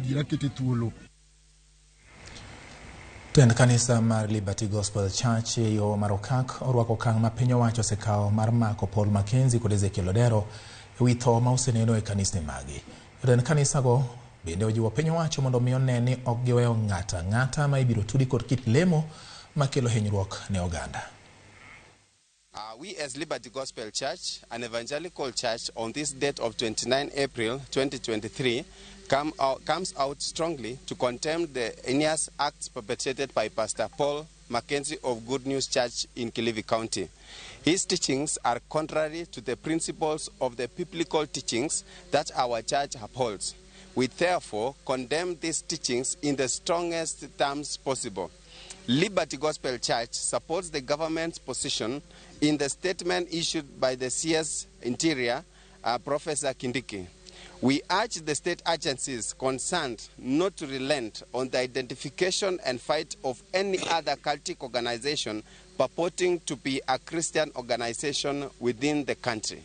adiera kete thuolo. Tend kanisa mar Liberty Gospel Church yo mar Okak orwako okang' ma piny owacho osekao mar mako Paul Mackenzie kod Ezekiel ewi tho ma oseneno e kanisni magi. Tend kanisa go bende ojiwo piny owacho mondo mi one ni ok giweyo ng'ata ma ibiro tudi kod kit lemo makelo hinyruok ne oganda. We as Liberty Gospel Church, an evangelical church, on this date of 29 April 2023, comes out strongly to condemn the heinous acts perpetrated by Pastor Paul Mackenzie of Good News Church in Kilifi County. His teachings are contrary to the principles of the biblical teachings that our church upholds. We therefore condemn these teachings in the strongest terms possible. Liberty Gospel Church supports the government's position in the statement issued by the CS Interior, Professor Kindiki. We urge the state agencies concerned not to relent on the identification and fight of any other cultic organization purporting to be a Christian organization within the country.